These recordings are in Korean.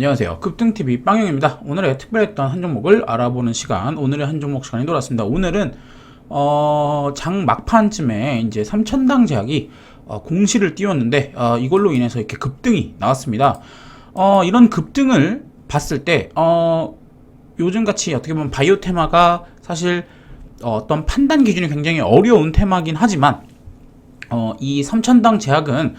안녕하세요. 급등TV 빵영입니다. 오늘의 특별했던 한 종목을 알아보는 시간, 오늘의 한 종목 시간이 돌아왔습니다. 오늘은 장 막판쯤에 이제 3,000당 제약이 공시를 띄웠는데 이걸로 인해서 이렇게 급등이 나왔습니다. 이런 급등을 봤을 때 요즘같이 어떻게 보면 바이오 테마가 사실 어떤 판단 기준이 굉장히 어려운 테마긴 하지만 이 3,000당 제약은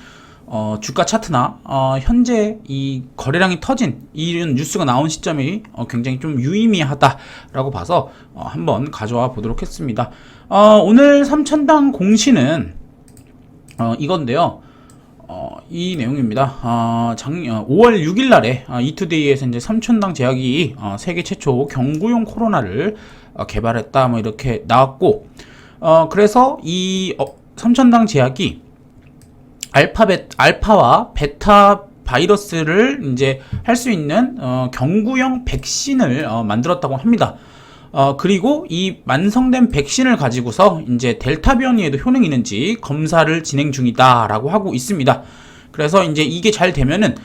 주가 차트나 현재 이 거래량이 터진 이런 뉴스가 나온 시점이 굉장히 좀 유의미하다라고 봐서 한번 가져와 보도록 했습니다. 오늘 3,000당 공시는 이건데요. 이 내용입니다. 5월 6일 날에 이투데이에서 이제 3,000당 제약이 세계 최초 경구용 코로나를 개발했다 뭐 이렇게 나왔고, 그래서 이 3,000당 제약이 알파와 베타 바이러스를 이제 할 수 있는 경구용 백신을 만들었다고 합니다. 그리고 이 완성된 백신을 가지고서 이제 델타 변이에도 효능이 있는지 검사를 진행 중이다라고 하고 있습니다. 그래서 이제 이게 잘 되면은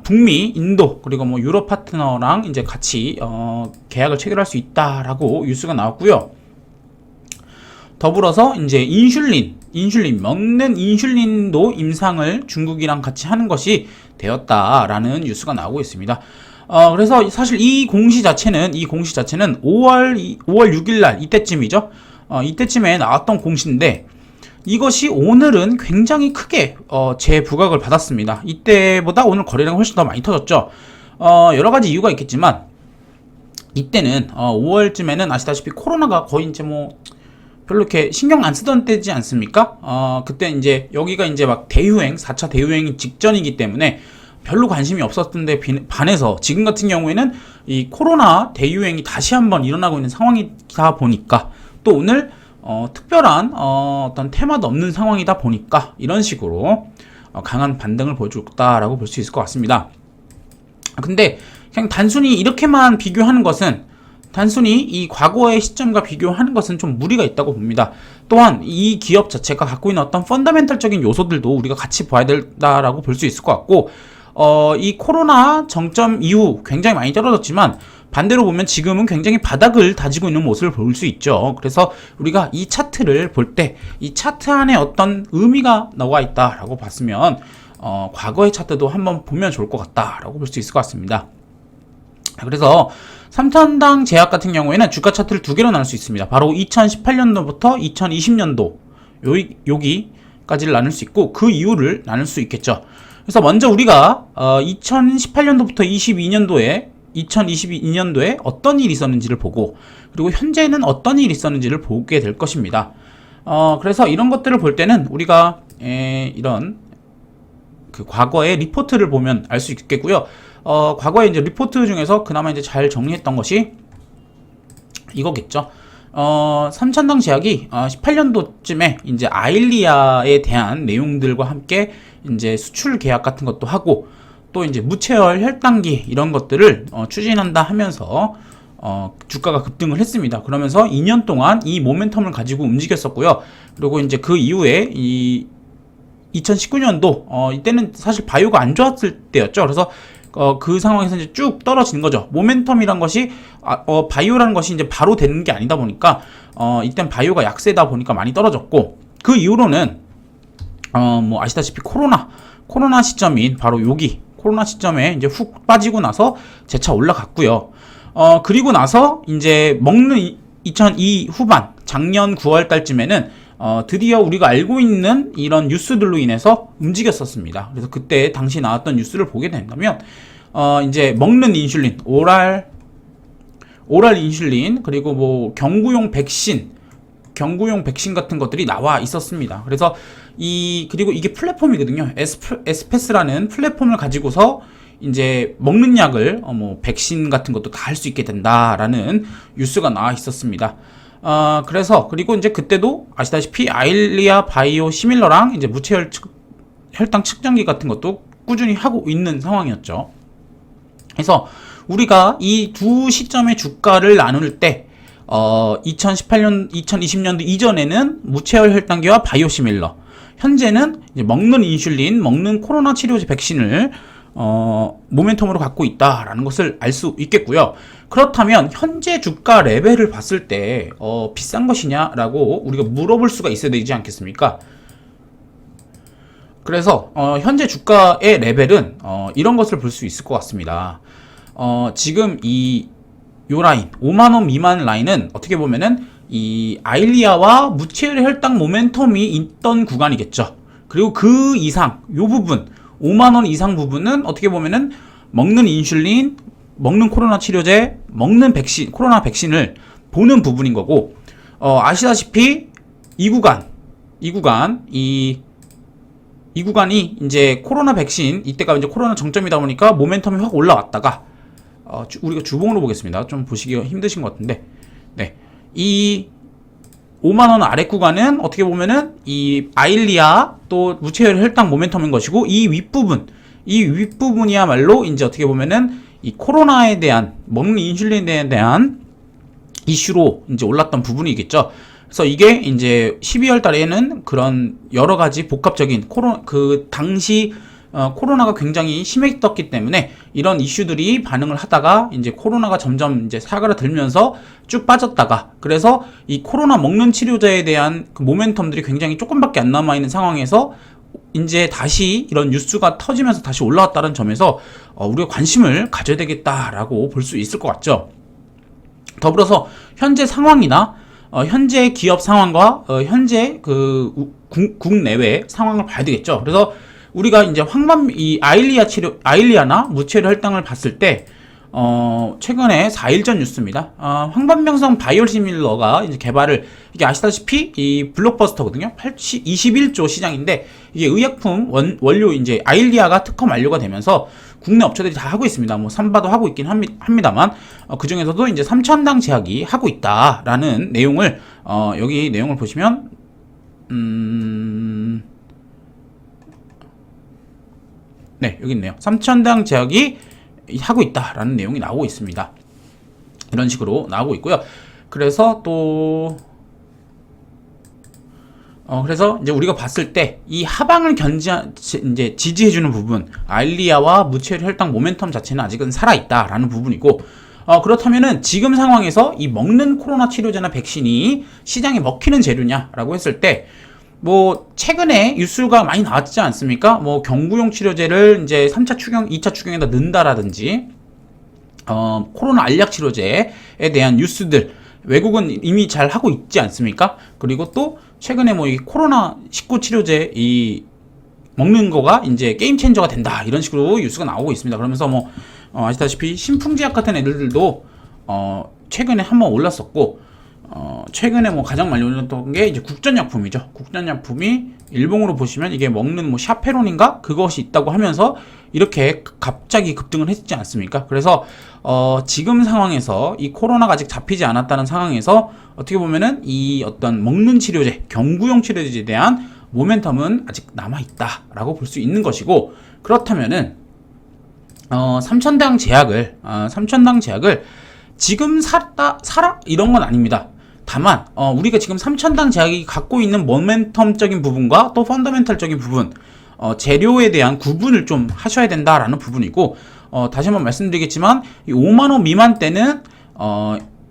북미, 인도 그리고 뭐 유럽 파트너랑 이제 같이 계약을 체결할 수 있다라고 뉴스가 나왔고요. 더불어서 이제 인슐린 먹는 인슐린도 임상을 중국이랑 같이 하는 것이 되었다라는 뉴스가 나오고 있습니다. 그래서 사실 이 공시 자체는 5월 6일 날 이때쯤이죠. 이때쯤에 나왔던 공시인데 이것이 오늘은 굉장히 크게 재부각을 받았습니다. 이때보다 오늘 거래량이 훨씬 더 많이 터졌죠. 여러 가지 이유가 있겠지만 이때는 5월쯤에는 아시다시피 코로나가 거의 이제 뭐 별로 이렇게 신경 안 쓰던 때지 않습니까? 그때 이제 여기가 이제 막 4차 대유행이 직전이기 때문에 별로 관심이 없었던 데 반해서 지금 같은 경우에는 이 코로나 대유행이 다시 한번 일어나고 있는 상황이다 보니까 또 오늘 특별한 어떤 테마도 없는 상황이다 보니까 이런 식으로 강한 반등을 보여줬다라고 볼 수 있을 것 같습니다. 근데 그냥 단순히 이렇게만 비교하는 것은 단순히 이 과거의 시점과 비교하는 것은 좀 무리가 있다고 봅니다. 또한 이 기업 자체가 갖고 있는 어떤 펀더멘털적인 요소들도 우리가 같이 봐야 된다라고 볼 수 있을 것 같고, 이 코로나 정점 이후 굉장히 많이 떨어졌지만 반대로 보면 지금은 굉장히 바닥을 다지고 있는 모습을 볼 수 있죠. 그래서 우리가 이 차트를 볼 때 이 차트 안에 어떤 의미가 나와 있다라고 봤으면 과거의 차트도 한번 보면 좋을 것 같다라고 볼 수 있을 것 같습니다. 그래서 3,000당 제약 같은 경우에는 주가 차트를 두 개로 나눌 수 있습니다. 바로 2018년도부터 2020년도 여기까지를 나눌 수 있고 그 이유를 나눌 수 있겠죠. 그래서 먼저 우리가 2018년도부터 2022년도에 어떤 일이 있었는지를 보고 그리고 현재는 어떤 일이 있었는지를 보게 될 것입니다. 그래서 이런 것들을 볼 때는 우리가 이런 그 과거의 리포트를 보면 알 수 있겠고요. 과거에 이제 리포트 중에서 그나마 이제 잘 정리했던 것이 이거겠죠. 3,000당 제약이 18년도쯤에 이제 아일리아에 대한 내용들과 함께 이제 수출 계약 같은 것도 하고 또 이제 무채열 혈당기 이런 것들을 추진한다 하면서 주가가 급등을 했습니다. 그러면서 2년 동안 이 모멘텀을 가지고 움직였었고요. 그리고 이제 그 이후에 이 2019년도 이때는 사실 바이오가 안 좋았을 때였죠. 그래서 그 상황에서 이제 쭉 떨어지는 거죠. 모멘텀이란 것이 바이오라는 것이 이제 바로 되는 게 아니다 보니까 이땐 바이오가 약세다 보니까 많이 떨어졌고 그 이후로는 뭐 아시다시피 코로나 시점인 바로 여기 코로나 시점에 이제 훅 빠지고 나서 재차 올라갔고요. 그리고 나서 이제 먹는 2002 후반 작년 9월 달쯤에는 드디어 우리가 알고 있는 이런 뉴스들로 인해서 움직였었습니다. 그래서 그때 당시 나왔던 뉴스를 보게 된다면 이제 먹는 인슐린, 오랄 인슐린 그리고 뭐 경구용 백신 같은 것들이 나와 있었습니다. 그래서 그리고 이게 플랫폼이거든요. 에스페스라는 플랫폼을 가지고서 이제 먹는 약을 뭐 백신 같은 것도 다 할 수 있게 된다라는 뉴스가 나와 있었습니다. 그래서 그리고 이제 그때도 아시다시피 아일리아 바이오 시밀러랑 이제 무채혈 혈당 측정기 같은 것도 꾸준히 하고 있는 상황이었죠. 그래서 우리가 이 두 시점의 주가를 나눌 때 2020년도 이전에는 무채혈 혈당기와 바이오 시밀러, 현재는 이제 먹는 인슐린, 먹는 코로나 치료제 백신을 모멘텀으로 갖고 있다라는 것을 알 수 있겠고요. 그렇다면 현재 주가 레벨을 봤을 때 비싼 것이냐라고 우리가 물어볼 수가 있어야 되지 않겠습니까? 그래서 현재 주가의 레벨은 이런 것을 볼 수 있을 것 같습니다. 지금 요 라인 5만원 미만 라인은 어떻게 보면은 이 아일리아와 무채열의 혈당 모멘텀이 있던 구간이겠죠. 그리고 그 이상 요 부분 5만원 이상 부분은 어떻게 보면은 먹는 인슐린, 먹는 코로나 치료제, 먹는 백신, 코로나 백신을 보는 부분인 거고, 아시다시피 이 구간이 이제 코로나 백신, 이때가 이제 코로나 정점이다 보니까 모멘텀이 확 올라왔다가, 우리가 주봉으로 보겠습니다. 좀 보시기가 힘드신 것 같은데, 네. 이 5만원 아래 구간은 어떻게 보면은 이 아일리아 또 무채열 혈당 모멘텀인 것이고, 이 윗부분이야말로 이제 어떻게 보면은 이 코로나에 대한, 먹는 인슐린에 대한 이슈로 이제 올랐던 부분이겠죠. 그래서 이게 이제 12월 달에는 그런 여러 가지 복합적인 그 당시 코로나가 굉장히 심했었기 때문에 이런 이슈들이 반응을 하다가 이제 코로나가 점점 이제 사그라들면서 쭉 빠졌다가, 그래서 이 코로나 먹는 치료제에 대한 그 모멘텀들이 굉장히 조금밖에 안 남아있는 상황에서 이제 다시 이런 뉴스가 터지면서 다시 올라왔다는 점에서 우리가 관심을 가져야 되겠다라고 볼 수 있을 것 같죠. 더불어서 현재 상황이나 현재 기업 상황과 현재 그 국내외 상황을 봐야 되겠죠. 그래서 우리가 이제 이 아일리아나 무채열 혈당을 봤을 때 최근에 4일 전 뉴스입니다. 황반병성 바이오시밀러가 이제 개발을, 이게 아시다시피 이 블록버스터거든요. 21조 시장인데, 이게 의약품 원료 이제 아일리아가 특허 만료가 되면서 국내 업체들이 다 하고 있습니다. 뭐 삼바도 하고 있긴 합니다만 그 중에서도 이제 3,000당 제약이 하고 있다라는 내용을 여기 내용을 보시면 네, 여기 있네요. 3,000당 제약이 하고 있다라는 내용이 나오고 있습니다. 이런 식으로 나오고 있고요. 그래서 또 그래서 이제 우리가 봤을 때 이 하방을 이제 지지해주는 부분, 아일리아와 무채열 혈당 모멘텀 자체는 아직은 살아있다라는 부분이고, 그렇다면은 지금 상황에서 이 먹는 코로나 치료제나 백신이 시장에 먹히는 재료냐라고 했을 때, 뭐 최근에 뉴스가 많이 나왔지 않습니까? 뭐 경구용 치료제를 이제 3차 추경, 2차 추경에다 넣는다라든지, 코로나 알약 치료제에 대한 뉴스들, 외국은 이미 잘 하고 있지 않습니까? 그리고 또 최근에 뭐 이 코로나 19 치료제 이 먹는 거가 이제 게임 체인저가 된다, 이런 식으로 뉴스가 나오고 있습니다. 그러면서 뭐 아시다시피 신풍제약 같은 애들도 최근에 한번 올랐었고, 최근에 뭐 가장 많이 올렸던 게 이제 국전약품이죠. 국전약품이 일봉으로 보시면 이게 먹는 뭐 샤페론인가 그것이 있다고 하면서 이렇게 갑자기 급등을 했지 않습니까? 그래서 지금 상황에서 이 코로나가 아직 잡히지 않았다는 상황에서 어떻게 보면은 이 어떤 먹는 치료제, 경구용 치료제에 대한 모멘텀은 아직 남아 있다라고 볼 수 있는 것이고, 그렇다면은 3,000당 제약을 지금 사라 이런 건 아닙니다. 다만 우리가 지금 3,000당 제약이 갖고 있는 모멘텀적인 부분과 또 펀더멘탈적인 부분, 재료에 대한 구분을 좀 하셔야 된다라는 부분이고, 다시 한번 말씀드리겠지만 이 5만원 미만 때는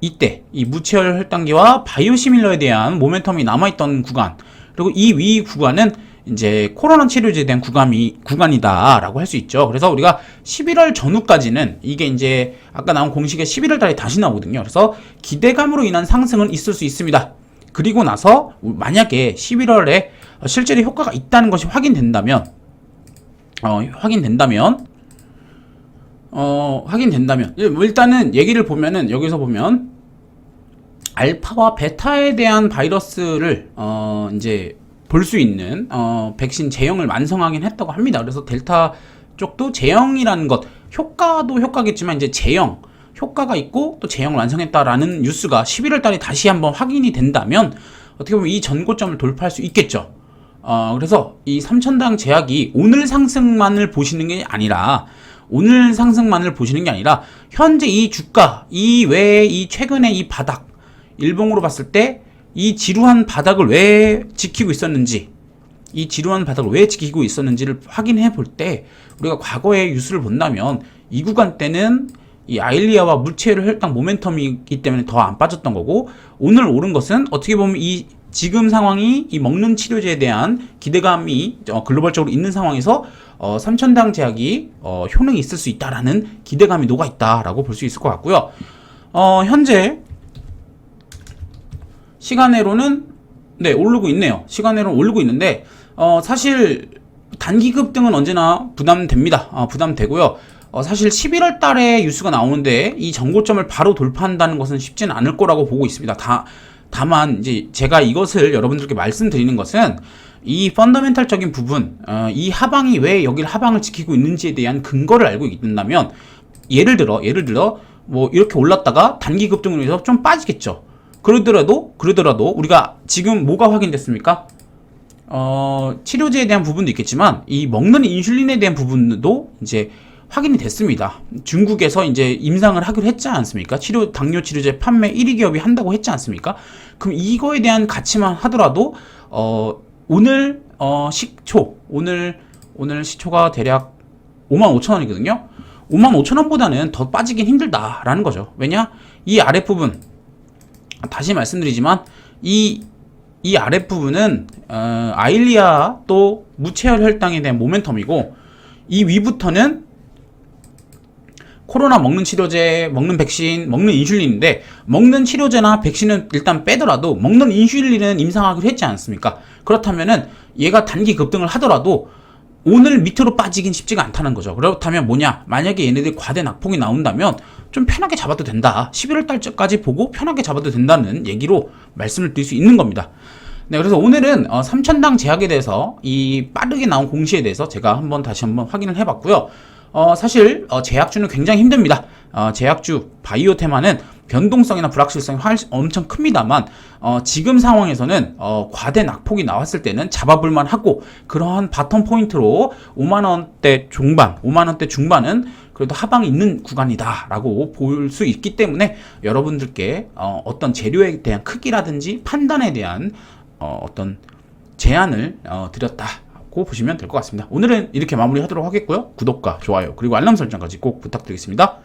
이때 이 무채열 혈당기와 바이오시밀러에 대한 모멘텀이 남아있던 구간, 그리고 이 위 구간은 이제 코로나 치료제에 대한 구간이다라고 할 수 있죠. 그래서 우리가 11월 전후까지는 이게 이제 아까 나온 공식에 11월 달에 다시 나오거든요. 그래서 기대감으로 인한 상승은 있을 수 있습니다. 그리고 나서 만약에 11월에 실제로 효과가 있다는 것이 확인된다면 일단은 얘기를 보면은, 여기서 보면 알파와 베타에 대한 바이러스를 이제 볼 수 있는 백신 제형을 완성하긴 했다고 합니다. 그래서 델타 쪽도 제형이라는 것, 효과도 효과겠지만 이제 제형 효과가 있고 또 제형을 완성했다라는 뉴스가 11월 달에 다시 한번 확인이 된다면 어떻게 보면 이 전고점을 돌파할 수 있겠죠. 그래서 이 3,000당 제약이 오늘 상승만을 보시는 게 아니라 현재 이 주가, 이 외에 이 최근에 이 바닥, 일봉으로 봤을 때 이 지루한 바닥을 왜 지키고 있었는지, 이 지루한 바닥을 왜 지키고 있었는지를 확인해 볼 때 우리가 과거의 뉴스를 본다면 이 구간 때는 이 아일리아와 물체율 혈당 모멘텀이기 때문에 더 안 빠졌던 거고, 오늘 오른 것은 어떻게 보면 이 지금 상황이 이 먹는 치료제에 대한 기대감이 글로벌적으로 있는 상황에서 3,000당 제약이 효능이 있을 수 있다라는 기대감이 녹아 있다라고 볼 수 있을 것 같고요. 현재 시간으로는 네, 오르고 있네요. 시간으로는 오르고 있는데 사실 단기 급등은 언제나 부담됩니다. 부담되고요. 사실 11월 달에 뉴스가 나오는데 이 정고점을 바로 돌파한다는 것은 쉽지는 않을 거라고 보고 있습니다. 다만 이제 제가 이것을 여러분들께 말씀드리는 것은 이 펀더멘탈적인 부분, 이 하방이 왜 여기를 하방을 지키고 있는지에 대한 근거를 알고 있다면, 예를 들어 뭐 이렇게 올랐다가 단기 급등으로 해서 좀 빠지겠죠. 그러더라도 우리가 지금 뭐가 확인됐습니까? 치료제에 대한 부분도 있겠지만 이 먹는 인슐린에 대한 부분도 이제 확인이 됐습니다. 중국에서 이제 임상을 하기로 했지 않습니까? 당뇨 치료제 판매 1위 기업이 한다고 했지 않습니까? 그럼 이거에 대한 가치만 하더라도 오늘 시초 오늘 시초가 대략 55,000원이거든요. 55,000원보다는 더 빠지긴 힘들다라는 거죠. 왜냐? 이 아랫부분 다시 말씀드리지만 이 아랫부분은 아일리아 또 무체열 혈당에 대한 모멘텀이고, 이 위부터는 코로나 먹는 치료제, 먹는 백신, 먹는 인슐린인데, 먹는 치료제나 백신은 일단 빼더라도 먹는 인슐린은 임상하기로 했지 않습니까? 그렇다면은 얘가 단기 급등을 하더라도 오늘 밑으로 빠지긴 쉽지가 않다는 거죠. 그렇다면 뭐냐? 만약에 얘네들이 과대 낙폭이 나온다면 좀 편하게 잡아도 된다. 11월 달까지 보고 편하게 잡아도 된다는 얘기로 말씀을 드릴 수 있는 겁니다. 네, 그래서 오늘은 3,000당 제약에 대해서 이 빠르게 나온 공시에 대해서 제가 다시 한번 확인을 해봤고요. 사실 제약주는 굉장히 힘듭니다. 제약주 바이오 테마는 변동성이나 불확실성이 엄청 큽니다만 지금 상황에서는 과대 낙폭이 나왔을 때는 잡아볼만 하고, 그러한 바텀 포인트로 5만원대 중반은 그래도 하방이 있는 구간이다 라고 볼 수 있기 때문에 여러분들께 어떤 재료에 대한 크기라든지 판단에 대한 어떤 제안을 드렸다고 보시면 될 것 같습니다. 오늘은 이렇게 마무리하도록 하겠고요. 구독과 좋아요 그리고 알람 설정까지 꼭 부탁드리겠습니다.